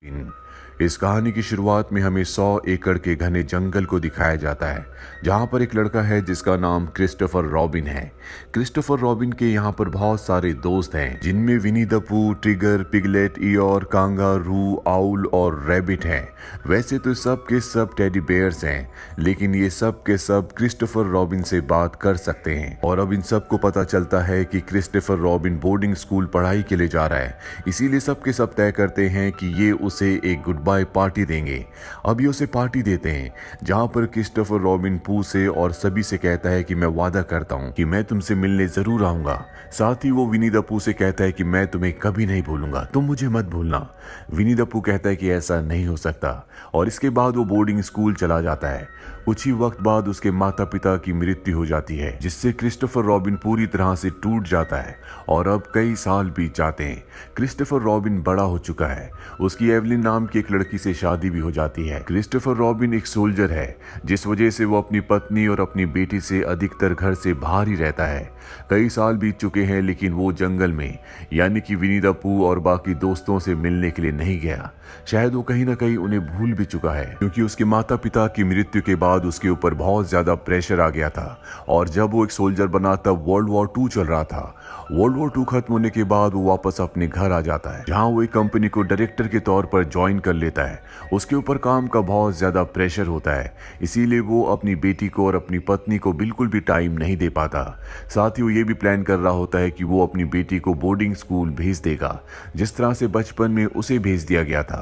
इस कहानी की शुरुआत में हमें 100 एकड़ के घने जंगल को दिखाया जाता है, जहां पर एक लड़का है जिसका नाम क्रिस्टोफर रॉबिन है। क्रिस्टोफर रॉबिन के यहाँ पर बहुत सारे दोस्त हैं, जिनमें विनी द पू, trigger, piglet, year, kangaroo, owl और रैबिट हैं। वैसे तो सब के सब टेडी बेयर्स हैं, लेकिन ये सब के सब क्रिस्टोफर रॉबिन से बात कर सकते हैं। और अब इन सबको पता चलता है कि क्रिस्टोफर रॉबिन बोर्डिंग स्कूल पढ़ाई के लिए जा रहा है, इसीलिए सब के सब तय करते हैं कि ये उसे एक गुड बाय पार्टी देंगे। अब ये उसे पार्टी देते हैं, जहां पर क्रिस्टोफर रॉबिन पू से और सभी से कहता है कि मैं वादा करता हूं कि मैं तुमसे मिलने जरूर आऊंगा। साथ ही वो विनी द पू से कहता है कि मैं तुम्हें कभी नहीं भूलूंगा, तुम मुझे मत भूलना। विनी द पू कहता है कि ऐसा नहीं हो सकता, और इसके बाद वो बोर्डिंग स्कूल चला जाता है। कुछ ही वक्त बाद उसके माता पिता की मृत्यु हो जाती है, जिससे क्रिस्टोफर रॉबिन पूरी तरह से टूट जाता है। और अब कई साल बीत जाते हैं। क्रिस्टोफर रॉबिन बड़ा हो चुका है, उसकी एवलिन नाम की एक लड़की से शादी भी हो जाती है। क्रिस्टोफर रॉबिन एक सोल्जर है, जिस वजह से वो अपनी पत्नी और अपनी बेटी से अधिकतर घर से बाहर ही रहता है। कई साल बीत चुके हैं, लेकिन वो जंगल में यानी कि विनी द पू और बाकी दोस्तों से मिलने के लिए नहीं गया। शायद वो कहीं ना कहीं उन्हें भूल भी चुका है, क्योंकि उसके माता पिता की मृत्यु के बाद उसके ऊपर बहुत ज्यादा प्रेशर आ गया था। और जब वो एक सोल्जर बना तब वर्ल्ड वॉर 2 चल रहा था। वर्ल्ड वॉर 2 खत्म होने के बाद वो वापस अपने घर आ जाता है, जहां वो एक कंपनी को डायरेक्टर के तौर पर ज्वाइन कर लेता है। उसके ऊपर काम का बहुत ज्यादा प्रेशर होता है, इसीलिए वो अपनी बेटी को और अपनी पत्नी को बिल्कुल भी टाइम नहीं दे पाता। साथ ही वो ये भी प्लान कर रहा होता है कि वो अपनी बेटी को बोर्डिंग स्कूल भेज देगा, जिस तरह से बचपन में उसे भेज दिया गया था।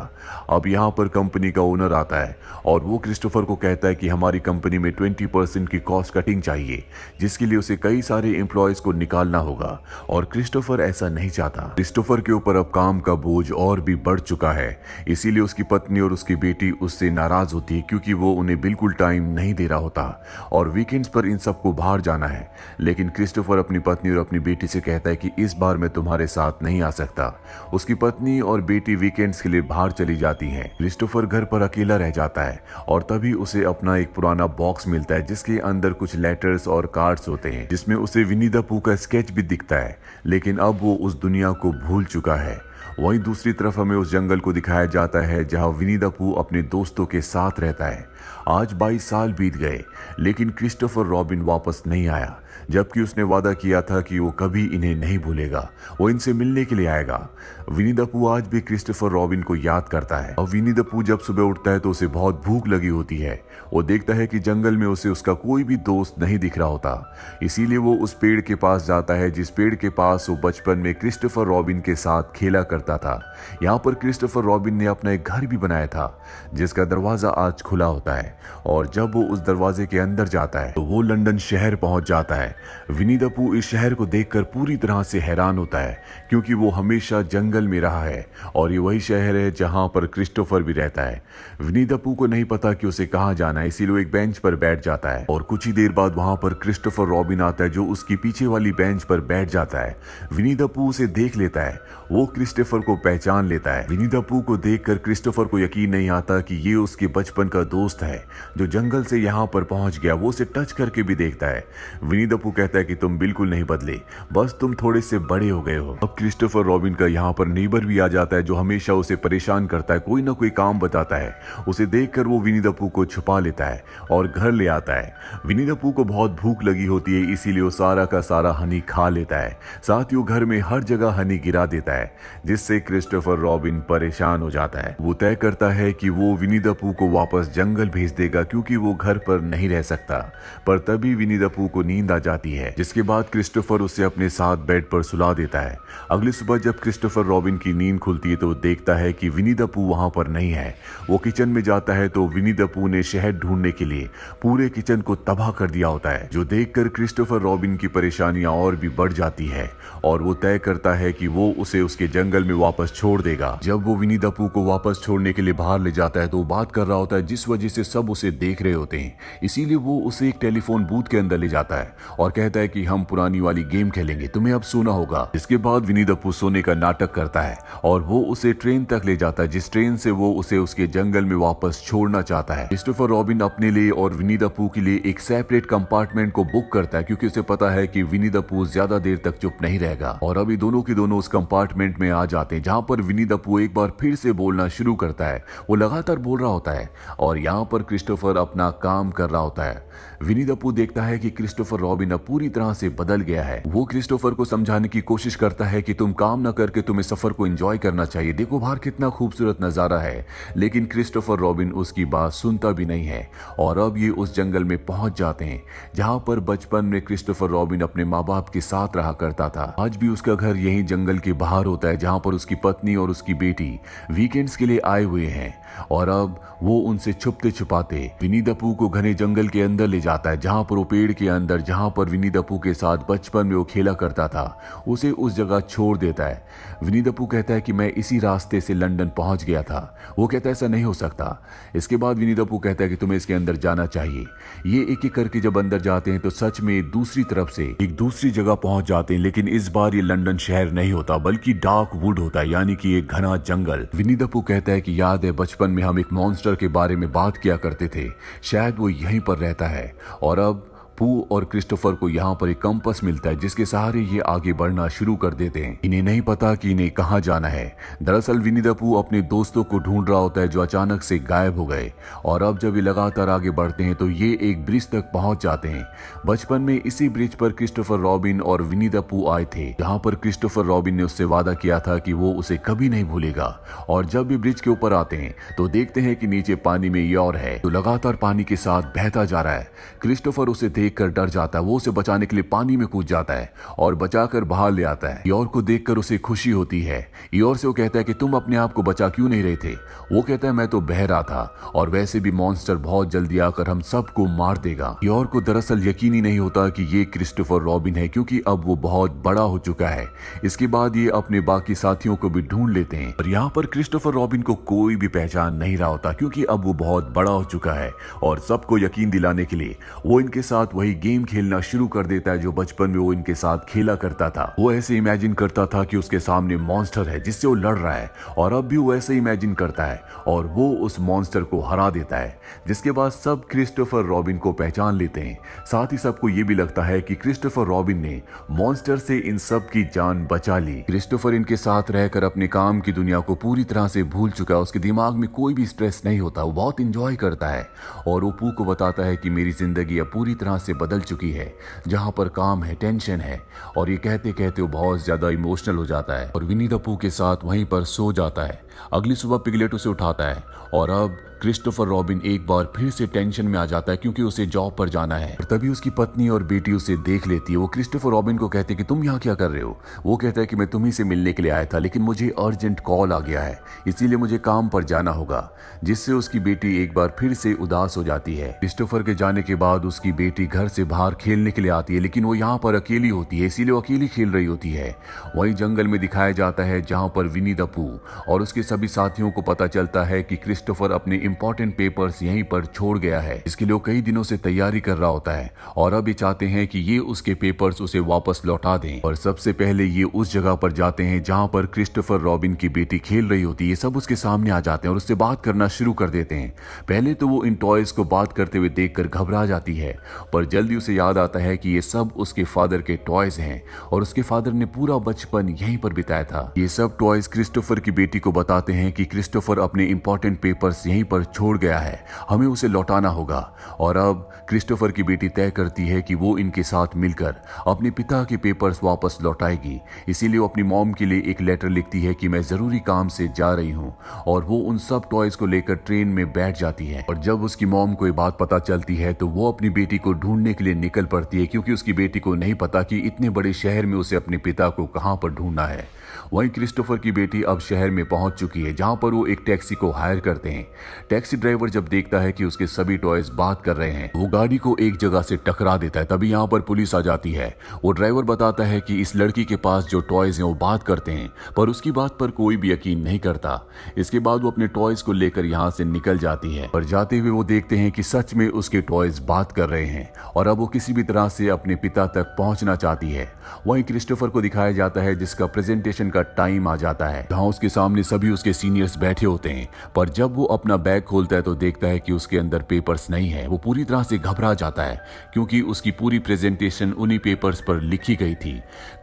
अब यहाँ पर कंपनी का ओनर आता है और वो क्रिस्टोफर को कहता है कि हमारी कंपनी में 20% की कॉस्ट कटिंग चाहिए, जिसके लिए उसे कई सारे एम्प्लॉयज को निकालना होगा। और क्रिस्टोफर ऐसा नहीं चाहता। क्रिस्टोफर के ऊपर अब काम का बोझ और भी बढ़ चुका है, इसीलिए उसकी पत्नी और उसकी बेटी उससे नाराज होती है, क्योंकि वो उन्हें बिल्कुल टाइम नहीं दे रहा होता और वीकेंड्स पर इन सबको बाहर जाना है। लेकिन क्रिस्टोफर अपनी पत्नी और अपनी बेटी से कहता है कि इस बार मैं तुम्हारे साथ नहीं आ सकता। उसकी पत्नी और बेटी वीकेंड्स के लिए बाहर चली जाती हैं। क्रिस्टोफर घर पर अकेला रह जाता है और तभी उसे अपना एक पुराना बॉक्स मिलता है, जिसके अंदर कुछ लेटर्स और कार्ड्स होते हैं, जिसमें उसे विनी द पू का स्केच भी दिखता है। लेकिन अब वो उस दुनिया को भूल चुका है। वहीं दूसरी तरफ हमें उस जंगल को दिखाया जाता है, जहां विनी द पू अपने दोस्तों के साथ रहता है। आज 22 साल बीत गए, लेकिन क्रिस्टोफर रॉबिन वापस नहीं आया, जबकि उसने वादा किया था कि वो कभी इन्हें नहीं भूलेगा, वो इनसे मिलने के लिए आएगा। विनी द पू आज भी क्रिस्टोफर रॉबिन को याद करता है। और विनी द पू जब सुबह उठता है तो उसे बहुत भूख लगी होती है। वो देखता है कि जंगल में उसे उसका कोई भी दोस्त नहीं दिख रहा होता, इसीलिए वो उस पेड़ के पास जाता है, जिस पेड़ के पास वो बचपन में क्रिस्टोफर रॉबिन के साथ खेला करता था। यहाँ पर क्रिस्टोफर रॉबिन ने अपना एक घर भी बनाया था, जिसका दरवाजा आज खुला होता है। और जब वो उस दरवाजे के अंदर जाता है तो वो लंदन शहर पहुंच जाता है। विनी द पू इस शहर को देखकर पूरी तरह से हैरान होता है, क्योंकि वो हमेशा जंगल में रहा है और ये वही शहर है जहां पर क्रिस्टोफर भी रहता है। विनी द पू को नहीं पता कि उसे कहां जाना है, इसीलिए वो एक बेंच पर बैठ जाता है। और कुछ ही देर बाद वहां पर क्रिस्टोफर रॉबिन आता है, जो उसकी पीछे वाली बेंच पर बैठ जाता है। विनी द पू उसे देख लेता है, वो क्रिस्टोफर को पहचान लेता है। विनी द पू को देखकर क्रिस्टोफर को यकीन नहीं आता कि ये उसके बचपन का दोस्त है, जो जंगल से यहाँ पर पहुंच गया। वो उसे टच करके भी देखता है। विनी द पू कहता है कि तुम बिल्कुल नहीं बदले, बस तुम थोड़े से बड़े हो गए हो। अब क्रिस्टोफर रॉबिन का यहाँ पर नेबर भी आ जाता है, जो हमेशा उसे परेशान करता है, कोई ना कोई काम बताता है। उसे देखकर वो विनी द पू को छुपा लेता है और घर ले आता है। विनी द पू को बहुत भूख लगी होती है, इसीलिए वो सारा का सारा हनी खा लेता है। साथ ही वो घर में हर जगह हनी गिरा देता है, जिससे क्रिस्टोफर रॉबिन परेशान हो जाता है। वो तय करता है कि वो विनी द पू को वापस जंगल भेज देगा, क्योंकि वो घर पर नहीं रह सकता। पर तभी विनी द पू को नींद आ जाती है, जिसके बाद क्रिस्टोफर उसे अपने साथ बेड पर सुला देता है। अगली सुबह जब क्रिस्टोफर रॉबिन की नींद खुलती है तो वो देखता है कि विनी द पू वहां पर नहीं है। वो किचन में जाता है तो विनी द पू ने शहद ढूंढने के लिए पूरे किचन को तबाह कर दिया होता है, जो देखकर क्रिस्टोफर रॉबिन की परेशानियां और भी बढ़ जाती है और वो तय करता है कि वो उसे उसके जंगल में वापस छोड़ देगा। जब वो विनी द पू को वापस छोड़ने के लिए बाहर ले जाता है तो वो बात कर रहा होता है, जिस वजह से सब उसे देख रहे होते हैं। इसीलिए वो उसे एक टेलीफोन बूथ के अंदर ले जाता है और कहता है कि हम पुरानी वाली गेम खेलेंगे, तुम्हें अब सोना होगा। इसके बाद विनी द पू सोने का नाटक करता है और वो उसे ट्रेन तक ले जाता है, जिस ट्रेन से वो उसे उसके जंगल में वापस छोड़ना चाहता है। क्रिस्टोफर रॉबिन अपने लिए और विनी द पू के लिए एक सेपरेट कंपार्टमेंट को बुक करता है, क्योंकि उसे पता है कि विनी द पू ज्यादा देर तक चुप नहीं रहेगा। और अभी दोनों की दोनों उस कंपार्टमेंट में आ जाते हैं जहां पर विनी द पूह एक बार फिर से बोलना शुरू करता है। वो लगातार बोल रहा होता है और यहाँ पर क्रिस्टोफर अपना काम कर रहा होता है। विनी द पूह देखता है कि क्रिस्टोफर रॉबिन अब पूरी तरह से बदल गया है। वो क्रिस्टोफर को समझाने की कोशिश करता है कि तुम काम ना करके तुम्हें सफर को एंजॉय करना चाहिए, देखो बाहर कितना खूबसूरत नजारा है। लेकिन क्रिस्टोफर रॉबिन उसकी बात सुनता भी नहीं है और अब ये उस जंगल में पहुंच जाते हैं जहां पर बचपन में क्रिस्टोफर रॉबिन अपने माँ बाप के साथ रहा करता था। आज भी उसका घर यही जंगल के बाहर होता है जहां पर उसकी पत्नी और उसकी बेटी वीकेंड्स के लिए आए हुए हैं और अब वो उनसे छुपते छुपाते विनी द पूह को घने जंगल के अंदर ले जाता है जहां पर वो पेड़ के अंदर जहां पर विनी द पूह के साथ बचपन में वो खेला करता था उसे उस जगह छोड़ देता है। विनी द पूह कहता है कि मैं इसी रास्ते से लंदन पहुंच गया था। वो कहता है ऐसा नहीं हो सकता। इसके बाद विनी द पूह कहता है कि तुम्हें इसके अंदर जाना चाहिए। ये एक एक करके जब अंदर जाते हैं तो सच में दूसरी तरफ से एक दूसरी जगह पहुंच जाते हैं, लेकिन इस बार ये लंदन शहर नहीं होता बल्कि डार्क वुड होता है, यानी कि एक घना जंगल। विनी द पूह कहता है कि याद है बचपन में हम एक मॉन्स्टर के बारे में बात किया करते थे, शायद वो यहीं पर रहता है। और अब पूह और क्रिस्टोफर को यहाँ पर एक कंपास मिलता है जिसके सहारे ये आगे बढ़ना शुरू कर देते हैं। इन्हें नहीं पता कि इन्हें कहाँ जाना है। दरअसल विनी द पूह अपने दोस्तों को ढूंढ रहा होता है जो अचानक से गायब हो गए और अब जब ये लगातार आगे बढ़ते हैं तो ये एक ब्रिज तक पहुंच जाते हैं। बचपन में इसी ब्रिज पर क्रिस्टोफर रॉबिन और विनी द पूह आए थे जहाँ पर क्रिस्टोफर रॉबिन ने उससे वादा किया था कि वो उसे कभी नहीं भूलेगा। और जब भी ब्रिज के ऊपर आते हैं तो देखते हैं कि नीचे पानी में ईयॉर है तो लगातार पानी के साथ बहता जा रहा है। क्रिस्टोफर उसे देखकर डर जाता है, वो उसे बचाने के लिए पानी में कूद जाता है और बचाकर बाहर ले आता है। ईयॉर को देखकर उसे खुशी होती है। ईयॉर से वो कहता है कि तुम अपने आप को बचा क्यों नहीं रहे थे। वो कहता है मैं तो बह रहा था और वैसे भी मॉन्स्टर बहुत जल्दी आकर हम सबको मार देगा। ईयॉर को दरअसल यकीन ही नहीं होता कि ये क्रिस्टोफर रॉबिन है क्योंकि अब वो बहुत बड़ा हो चुका है। इसके बाद ये अपने बाकी साथियों को भी ढूंढ लेते हैं और यहाँ पर क्रिस्टोफर रॉबिन को कोई भी पहचान नहीं रहा होता क्योंकि अब वो बहुत बड़ा हो चुका है और सबको यकीन दिलाने के लिए वो इनके साथ वही गेम खेलना शुरू कर देता है जो बचपन में वो इनके साथ खेला करता था। वो ऐसे इमेजिन करता था कि उसके सामने मॉन्स्टर है जिससे वो लड़ रहा है और अब भी वो ऐसे इमेजिन करता है और वो उस मॉन्स्टर को हरा देता है, जिसके बाद सब क्रिस्टोफर रॉबिन को पहचान लेते हैं। साथ ही सबको ये भी लगता है कि क्रिस्टोफर रॉबिन ने मॉन्स्टर से इन सब की जान बचा ली। क्रिस्टोफर इनके साथ रहकर अपने काम की दुनिया को पूरी तरह से भूल चुका है। उसके दिमाग में कोई भी स्ट्रेस नहीं होता, वो बहुत इंजॉय करता है और वो पूह को बताता है कि मेरी जिंदगी अब पूरी तरह से बदल चुकी है, जहां पर काम है, टेंशन है। और ये कहते कहते वो बहुत ज्यादा इमोशनल हो जाता है और विनी द पूह के साथ वहीं पर सो जाता है। अगली सुबह पिगलेट उसे उठाता है और अब क्रिस्टोफर रॉबिन एक बार फिर से टेंशन में आ जाता है क्योंकि उसे जॉब पर जाना है। और तभी उसकी पत्नी और बेटी उसे देख लेती है। वो क्रिस्टोफर रॉबिन को कहते हैं कि तुम यहाँ क्या कर रहे हो। वो कहता है कि मैं तुम्ही से मिलने के लिए आया था लेकिन मुझे अर्जेंट कॉल आ गया है इसीलिए मुझे काम पर जाना होगा, जिससे उसकी बेटी एक बार फिर से उदास हो जाती है। क्रिस्टोफर के जाने के बाद उसकी बेटी घर से बाहर खेलने के लिए आती है लेकिन वो यहाँ पर अकेली होती है इसीलिए वो अकेली खेल रही होती है। वही जंगल में दिखाया जाता है जहाँ पर विनी द पूह और उसके सभी साथियों को पता चलता है कि क्रिस्टोफर अपने इंपॉर्टेंट पेपर्स यहीं पर छोड़ गया है। इसके लिए वो कई दिनों से तैयारी कर रहा होता है और अब ये चाहते हैं कि ये उसके पेपर्स उसे वापस लौटा दें। और सबसे पहले ये उस जगह पर जाते हैं जहां पर क्रिस्टोफर रॉबिन की बेटी खेल रही होती है। ये सब उसके सामने आ जाते हैं और उससे बात करना शुरू कर देते हैं। पहले तो वो इन टॉयज को बात करते हुए देखकर घबरा जाती है पर जल्दी उसे याद आता है कि ये सब उसके फादर के टॉयज हैं और उसके फादर ने पूरा बचपन यहीं पर बिताया था। ये सब टॉयज क्रिस्टोफर की बेटी को बताते हैं कि क्रिस्टोफर अपने इंपॉर्टेंट पेपर्स यहीं पर छोड़ गया है, हमें उसे लौटाना होगा। और अब क्रिस्टोफर की बेटी तय करती है कि वो इनके साथ मिलकर अपने पिता के पेपर्स वापस लौटाएगी। इसीलिए वो अपनी मॉम के लिए एक लेटर लिखती है कि मैं जरूरी काम से जा रही हूँ और वो उन सब टॉयज को लेकर ट्रेन में बैठ जाती है। और जब उसकी मॉम को ये बात पता चलती है तो वो अपनी बेटी को ढूंढने के लिए निकल पड़ती है क्योंकि उसकी बेटी को नहीं पता कि इतने बड़े शहर में उसे अपने पिता को कहां पर ढूंढना है। वहीं क्रिस्टोफर की बेटी अब शहर में पहुंच चुकी है जहां पर वो एक टैक्सी को हायर करते हैं। टैक्सी ड्राइवर जब देखता है कि उसके सभी टॉयज बात कर रहे हैं वो गाड़ी को एक जगह से टकरा देता है। तभी यहाँ पर पुलिस आ जाती है। वो ड्राइवर बताता है कि इस लड़की के पास जो टॉयज हैं वो बात करते हैं पर उसकी बात पर कोई भी यकीन नहीं करता। इसके बाद वो अपने टॉयज को लेकर यहाँ से निकल जाती है पर जाते हुए वो देखते हैं कि सच में उसके टॉयज बात कर रहे हैं और अब वो किसी भी तरह से अपने पिता तक पहुंचना चाहती है। वहीं क्रिस्टोफर को दिखाया जाता है जिसका प्रेजेंटेशन का टाइम आ जाता है जहां उसके सामने सभी उसके सीनियर्स बैठे होते हैं पर जब वो अपना बैग बैग खोलता है तो देखता है कि उसके अंदर पेपर्स नहीं है। वो पूरी तरह से घबरा जाता है क्योंकि उसकी पूरी प्रेजेंटेशन उन्हीं पेपर्स पर लिखी गई थी।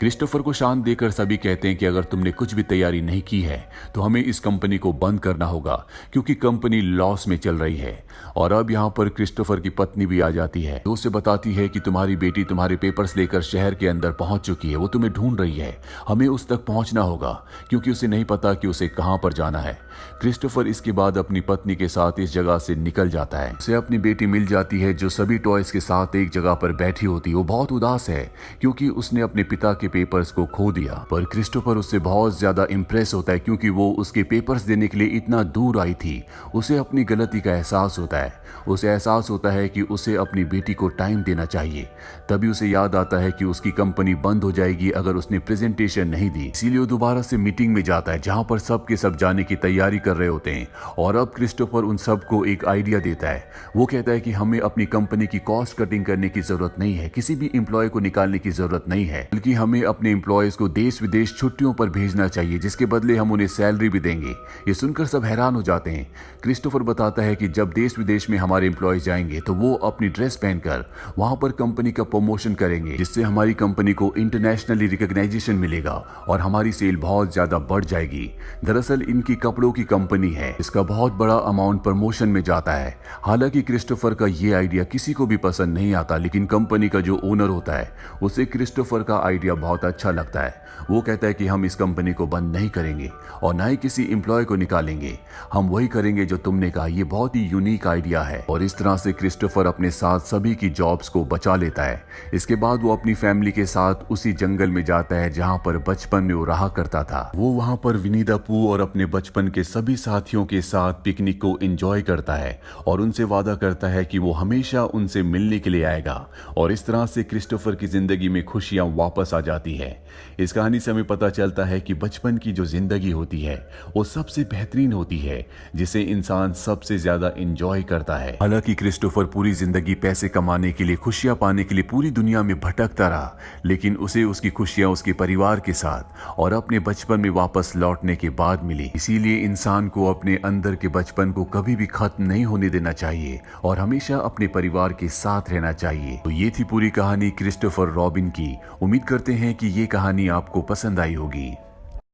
क्रिस्टोफर को शांत देकर सभी कहते हैं कि अगर तुमने कुछ भी तैयारी नहीं की है तो हमें इस कंपनी को बंद करना होगा क्योंकि कंपनी लॉस में चल रही है। और अब यहाँ पर क्रिस्टोफर की पत्नी भी आ जाती है, जो उसे बताती है कि तुम्हारी बेटी तुम्हारे पेपर्स लेकर शहर के अंदर पहुंच चुकी है, वो तुम्हें ढूंढ रही है, हमें उस तक पहुंचना होगा क्योंकि उसे नहीं पता कि उसे कहां पर जाना है। क्रिस्टोफर इसके बाद अपनी पत्नी के साथ इस जगह से निकल जाता है। उसे अपनी बेटी मिल जाती है जो सभी टॉयज के साथ एक जगह पर बैठी होती है। वो बहुत उदास है क्योंकि उसने अपने पिता के पेपर्स को खो दिया, पर क्रिस्टोफर उससे बहुत ज्यादा इंप्रेस होता है क्योंकि वो उसके पेपर्स देने के लिए इतना दूर आई थी। उसे अपनी गलती का एहसास होता है। उसे एहसास होता है कि उसे अपनी बेटी को टाइम देना चाहिए। तभी उसे याद आता है कि उसकी कंपनी बंद हो जाएगी अगर उसने प्रेजेंटेशन नहीं दी। इसीलिए वो दोबारा से मीटिंग में जाता है जहां पर सब के सब जाने की तैयारी कर रहे होते हैं। और अब क्रिस्टोफर उन सबको एक आइडिया देता है। वो कहता है कि हमें अपनी कंपनी की कॉस्ट कटिंग करने की जरूरत नहीं है, किसी भी एम्प्लॉय को निकालने की जरूरत नहीं है, बल्कि हमें अपने एम्प्लॉयज को देश विदेश छुट्टियों पर भेजना चाहिए, जिसके बदले हम उन्हें सैलरी भी देंगे। ये सुनकर सब हैरान हो जाते हैं। क्रिस्टोफर बताता है कि जब देश विदेश में हमारे एम्प्लॉयज जाएंगे तो वो अपनी ड्रेस पहनकर वहां पर कंपनी का प्रमोशन करेंगे, जिससे हमारी कंपनी को इंटरनेशनली रिकॉग्नाइजेशन मिलेगा और हमारी सेल बहुत ज्यादा बढ़ जाएगी। दरअसल इनकी कपड़ों की कंपनी है, इसका बहुत बड़ा अमाउंट प्रमोशन में जाता है। हालांकि क्रिस्टोफर का ये आइडिया किसी को भी पसंद नहीं आता, लेकिन कंपनी का जो ओनर होता है उसे क्रिस्टोफर का आइडिया बहुत अच्छा लगता है। वो कहता है कि हम इस कंपनी को बंद नहीं करेंगे और ना ही किसी एम्प्लॉय को निकालेंगे, हम वही करेंगे जो तुमने कहा। ये बहुत ही यूनिक आइडिया है। और इस तरह से क्रिस्टोफर अपने साथ सभी की जॉब्स को बचा लेता है। इसके बाद वो अपनी फैमिली के साथ उसी जंगल में जाता है जहां पर बचपन में वो रहा करता था। वो वहां पर विनी द पूह और अपने बचपन के सभी साथियों के साथ पिकनिक को एंजॉय करता है और उनसे वादा करता है कि वो हमेशा उनसे मिलने के लिए आएगा। और इस तरह से क्रिस्टोफर की जिंदगी में खुशियां वापस आ जाती है। इस कहानी से हमें पता चलता है कि बचपन की जो जिंदगी होती है वो सबसे बेहतरीन होती है, जिसे इंसान सबसे ज्यादा एंजॉय करता है। हालांकि क्रिस्टोफर पूरी जिंदगी पैसे कमाने के लिए, खुशियां पाने के लिए पूरी दुनिया में भटकता रहा, लेकिन उसे उसकी खुशियां उसके परिवार के साथ और अपने बचपन में वापस लौटने के बाद मिली। इसीलिए इंसान को अपने अंदर के बचपन को कभी भी खत्म नहीं होने देना चाहिए और हमेशा अपने परिवार के साथ रहना चाहिए। तो ये थी पूरी कहानी क्रिस्टोफर रॉबिन की। उम्मीद करते हैं कि ये कहानी आपको पसंद आई होगी।